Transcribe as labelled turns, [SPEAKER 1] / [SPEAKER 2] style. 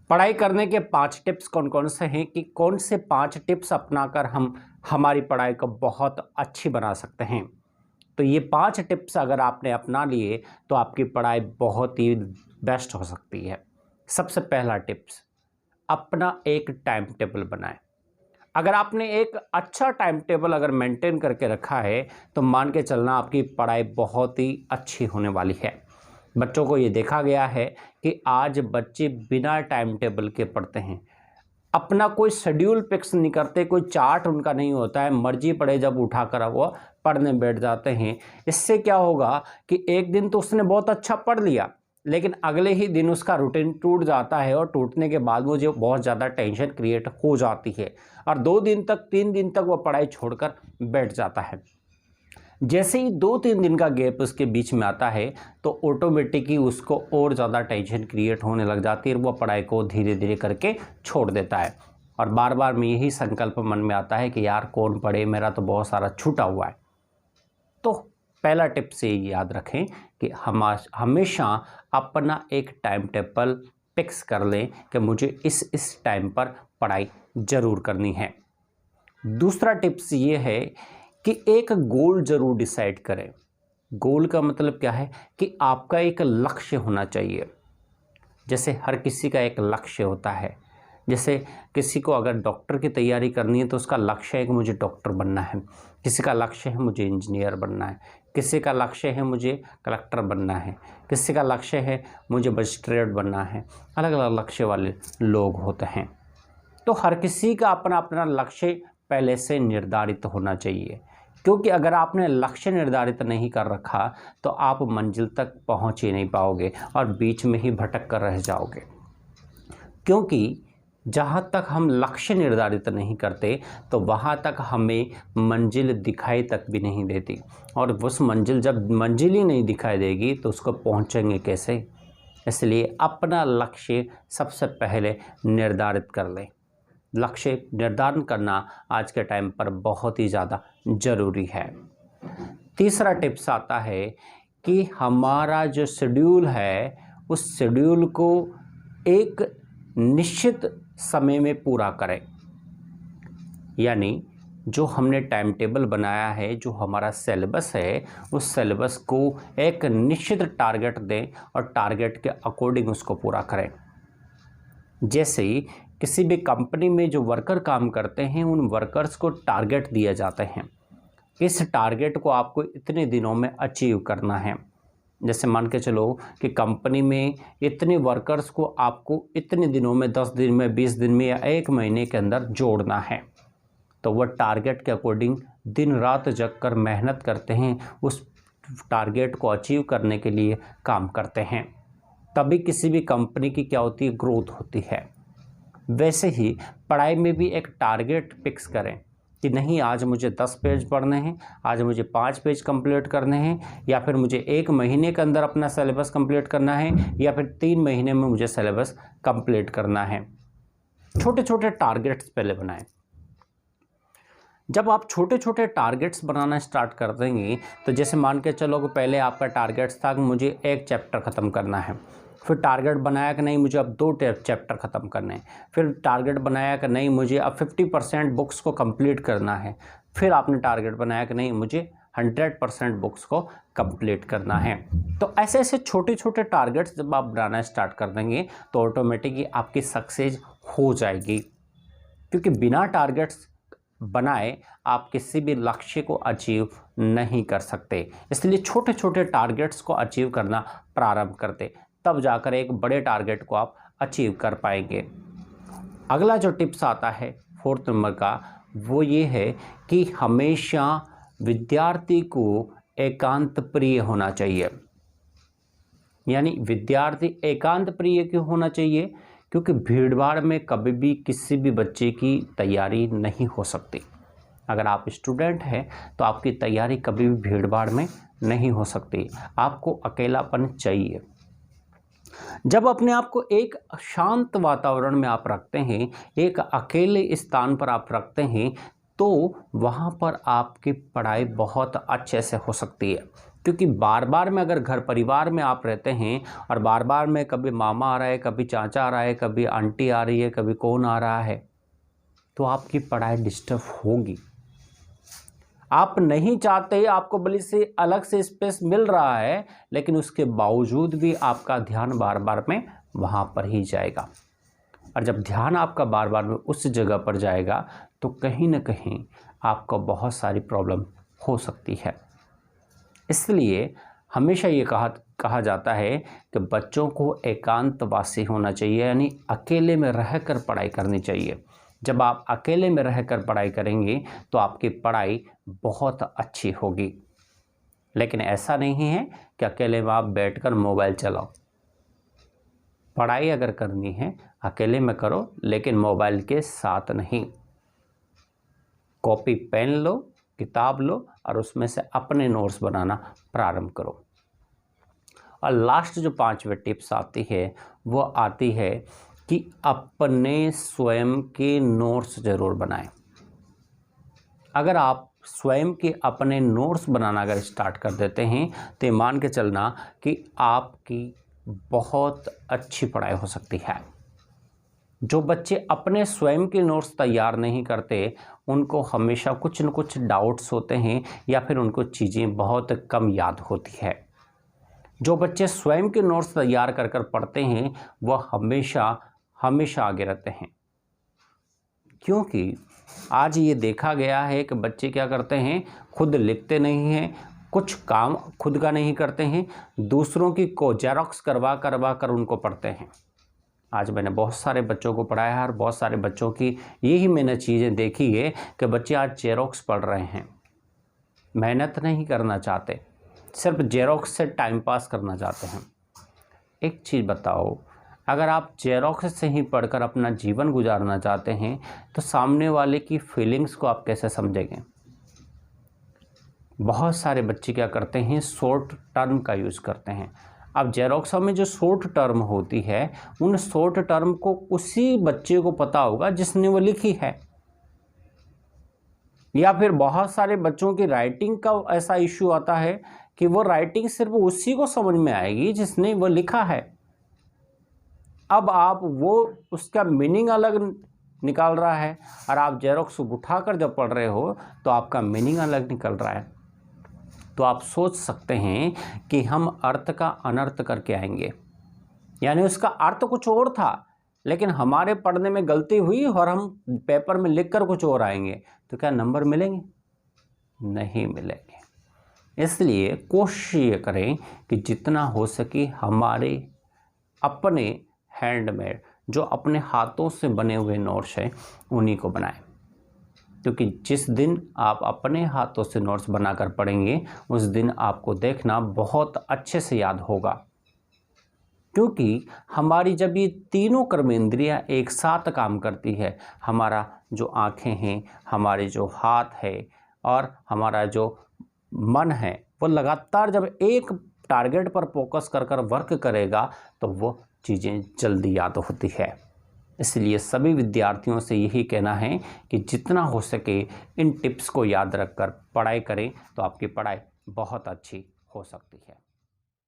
[SPEAKER 1] पढ़ाई करने के 5 टिप्स कौन कौन से हैं कि कौन से 5 टिप्स अपनाकर हम हमारी पढ़ाई को बहुत अच्छी बना सकते हैं। तो ये 5 टिप्स अगर आपने अपना लिए तो आपकी पढ़ाई बहुत ही बेस्ट हो सकती है। सबसे पहला टिप्स, अपना एक टाइम टेबल बनाएं। अगर आपने एक अच्छा टाइम टेबल अगर मेंटेन करके रखा है तो मान के चलना आपकी पढ़ाई बहुत ही अच्छी होने वाली है। बच्चों को ये देखा गया है कि आज बच्चे बिना टाइम टेबल के पढ़ते हैं, अपना कोई शेड्यूल फिक्स नहीं करते, कोई चार्ट उनका नहीं होता है, मर्जी पड़े जब उठाकर वो पढ़ने बैठ जाते हैं। इससे क्या होगा कि एक दिन तो उसने बहुत अच्छा पढ़ लिया, लेकिन अगले ही दिन उसका रूटीन टूट जाता है और टूटने के बाद मुझे बहुत ज़्यादा टेंशन क्रिएट हो जाती है और 2 दिन तक 3 दिन तक वो पढ़ाई छोड़कर बैठ जाता है। जैसे ही 2-3 दिन का गैप उसके बीच में आता है तो ऑटोमेटिक ही उसको और ज़्यादा टेंशन क्रिएट होने लग जाती है और वो पढ़ाई को धीरे धीरे करके छोड़ देता है और बार बार में यही संकल्प मन में आता है कि यार कौन पढ़े, मेरा तो बहुत सारा छूटा हुआ है। तो पहला टिप से याद रखें कि हमेशा अपना एक टाइम टेबल फिक्स कर लें कि मुझे इस टाइम पर पढ़ाई ज़रूर करनी है। दूसरा टिप्स ये है कि एक गोल ज़रूर डिसाइड करें। गोल का मतलब क्या है कि आपका एक लक्ष्य होना चाहिए। जैसे हर किसी का एक लक्ष्य होता है, जैसे किसी को अगर डॉक्टर की तैयारी करनी है तो उसका लक्ष्य है कि मुझे डॉक्टर बनना है, किसी का लक्ष्य है मुझे इंजीनियर बनना है, किसी का लक्ष्य है मुझे कलेक्टर बनना है, किसी का लक्ष्य है मुझे मजिस्ट्रेट बनना है। अलग अलग लक्ष्य वाले लोग होते हैं। तो हर किसी का अपना अपना लक्ष्य पहले से निर्धारित होना चाहिए, क्योंकि अगर आपने लक्ष्य निर्धारित नहीं कर रखा तो आप मंजिल तक पहुंच ही नहीं पाओगे और बीच में ही भटक कर रह जाओगे। क्योंकि जहां तक हम लक्ष्य निर्धारित नहीं करते तो वहां तक हमें मंजिल दिखाई तक भी नहीं देती और उस मंजिल जब मंजिल ही नहीं दिखाई देगी तो उसको पहुंचेंगे कैसे। इसलिए अपना लक्ष्य सबसे पहले निर्धारित कर लें। लक्ष्य निर्धारण करना आज के टाइम पर बहुत ही ज़्यादा ज़रूरी है। तीसरा टिप्स आता है कि हमारा जो शेड्यूल है उस शेड्यूल को एक निश्चित समय में पूरा करें। यानी जो हमने टाइम टेबल बनाया है, जो हमारा सिलेबस है, उस सिलेबस को एक निश्चित टारगेट दें और टारगेट के अकॉर्डिंग उसको पूरा करें। जैसे किसी भी कंपनी में जो वर्कर काम करते हैं उन वर्कर्स को टारगेट दिए जाते हैं, इस टारगेट को आपको इतने दिनों में अचीव करना है। जैसे मान के चलो कि कंपनी में इतने वर्कर्स को आपको इतने दिनों में, 10 दिन में, 20 दिन में या 1 महीने के अंदर जोड़ना है, तो वह टारगेट के अकॉर्डिंग दिन रात जग कर मेहनत करते हैं, उस टारगेट को अचीव करने के लिए काम करते हैं। तभी किसी भी कंपनी की क्या होती है, ग्रोथ होती है। वैसे ही पढ़ाई में भी एक टारगेट फिक्स करें कि नहीं आज मुझे 10 पेज पढ़ने हैं, आज मुझे 5 पेज कंप्लीट करने हैं, या फिर मुझे 1 महीने के अंदर अपना सिलेबस कंप्लीट करना है, या फिर 3 महीने में मुझे सिलेबस कंप्लीट करना है। छोटे छोटे टारगेट्स पहले बनाएं। जब आप छोटे छोटे टारगेट्स बनाना स्टार्ट कर देंगे तो जैसे मान के चलो कि पहले आपका टारगेट्स था कि मुझे 1 चैप्टर ख़त्म करना है, फिर टारगेट बनाया कि नहीं मुझे अब 2 चैप्टर ख़त्म करने हैं, फिर टारगेट बनाया कि नहीं मुझे अब 50% बुक्स को कंप्लीट करना है, फिर आपने टारगेट बनाया कि नहीं मुझे 100% बुक्स को कंप्लीट करना है। तो ऐसे ऐसे छोटे छोटे टारगेट्स जब आप बनाना स्टार्ट कर देंगे तो ऑटोमेटिकली आपकी सक्सेस हो जाएगी, क्योंकि बिना टारगेट्स बनाए आप किसी भी लक्ष्य को अचीव नहीं कर सकते। इसलिए छोटे छोटे टारगेट्स को अचीव करना प्रारंभ करते, तब जाकर एक बड़े टारगेट को आप अचीव कर पाएंगे। अगला जो टिप्स आता है 4th नंबर का, वो ये है कि हमेशा विद्यार्थी को एकांत प्रिय होना चाहिए। यानी विद्यार्थी एकांत प्रिय क्यों होना चाहिए? क्योंकि भीड़भाड़ में कभी भी किसी भी बच्चे की तैयारी नहीं हो सकती। अगर आप स्टूडेंट हैं तो आपकी तैयारी कभी भी भीड़भाड़ में नहीं हो सकती, आपको अकेलापन चाहिए। जब अपने आप को एक शांत वातावरण में आप रखते हैं, एक अकेले स्थान पर आप रखते हैं, तो वहाँ पर आपकी पढ़ाई बहुत अच्छे से हो सकती है। क्योंकि बार बार में अगर घर परिवार में आप रहते हैं और बार बार में कभी मामा आ रहा है, कभी चाचा आ रहा है, कभी आंटी आ रही है, कभी कौन आ रहा है, तो आपकी पढ़ाई डिस्टर्ब होगी। आप नहीं चाहते, आपको भले से अलग से स्पेस मिल रहा है, लेकिन उसके बावजूद भी आपका ध्यान बार बार में वहाँ पर ही जाएगा। और जब ध्यान आपका बार बार में उस जगह पर जाएगा तो कहीं ना कहीं आपको बहुत सारी प्रॉब्लम हो सकती है। इसलिए हमेशा ये कहा जाता है कि बच्चों को एकांतवासी होना चाहिए, यानी अकेले में रहकर पढ़ाई करनी चाहिए। जब आप अकेले में रहकर पढ़ाई करेंगे तो आपकी पढ़ाई बहुत अच्छी होगी। लेकिन ऐसा नहीं है कि अकेले में आप बैठकर मोबाइल चलाओ। पढ़ाई अगर करनी है अकेले में करो, लेकिन मोबाइल के साथ नहीं। कॉपी पेन लो, किताब लो और उसमें से अपने नोट्स बनाना प्रारंभ करो। और लास्ट जो 5वीं टिप्स आती है वो आती है कि अपने स्वयं के नोट्स ज़रूर बनाएं। अगर आप स्वयं के अपने नोट्स बनाना अगर स्टार्ट कर देते हैं तो मान के चलना कि आपकी बहुत अच्छी पढ़ाई हो सकती है। जो बच्चे अपने स्वयं के नोट्स तैयार नहीं करते उनको हमेशा कुछ न कुछ डाउट्स होते हैं या फिर उनको चीज़ें बहुत कम याद होती है। जो बच्चे स्वयं के नोट्स तैयार कर कर पढ़ते हैं वह हमेशा हमेशा आगे रहते हैं। क्योंकि आज ये देखा गया है कि बच्चे क्या करते हैं, खुद लिखते नहीं हैं, कुछ काम खुद का नहीं करते हैं, दूसरों की को जेरोक्स करवा कर उनको पढ़ते हैं। आज मैंने बहुत सारे बच्चों को पढ़ाया है और बहुत सारे बच्चों की यही मैंने चीज़ें देखी है कि बच्चे आज जेरोक्स पढ़ रहे हैं, मेहनत नहीं करना चाहते, सिर्फ जेरोक्स से टाइम पास करना चाहते हैं। एक चीज़ बताओ, अगर आप जेरोक्स से ही पढ़कर अपना जीवन गुजारना चाहते हैं तो सामने वाले की फीलिंग्स को आप कैसे समझेंगे। बहुत सारे बच्चे क्या करते हैं, शॉर्ट टर्म का यूज़ करते हैं। अब जेरोक्स में जो शॉर्ट टर्म होती है उन शॉर्ट टर्म को उसी बच्चे को पता होगा जिसने वो लिखी है, या फिर बहुत सारे बच्चों की राइटिंग का ऐसा इशू आता है कि वो राइटिंग सिर्फ उसी को समझ में आएगी जिसने वो लिखा है। अब आप वो उसका मीनिंग अलग निकाल रहा है और आप जेरोक्स उठाकर जब पढ़ रहे हो तो आपका मीनिंग अलग निकल रहा है। तो आप सोच सकते हैं कि हम अर्थ का अनर्थ करके आएंगे, यानी उसका अर्थ कुछ और था लेकिन हमारे पढ़ने में गलती हुई और हम पेपर में लिखकर कुछ और आएंगे, तो क्या नंबर मिलेंगे? नहीं मिलेंगे। इसलिए कोशिश ये करें कि जितना हो सके हमारे अपने हैंडमेड जो अपने हाथों से बने हुए नोट्स हैं उन्हीं को बनाएं, क्योंकि जिस दिन आप अपने हाथों से नोट्स बनाकर पढ़ेंगे उस दिन आपको देखना बहुत अच्छे से याद होगा। क्योंकि हमारी जब ये तीनों कर्मेंद्रियां एक साथ काम करती है, हमारा जो आँखें हैं, हमारे जो हाथ है और हमारा जो मन है, वो लगातार जब एक टारगेट पर फोकस कर कर वर्क करेगा तो वो चीज़ें जल्दी याद होती है। इसलिए सभी विद्यार्थियों से यही कहना है कि जितना हो सके इन टिप्स को याद रखकर पढ़ाई करें तो आपकी पढ़ाई बहुत अच्छी हो सकती है।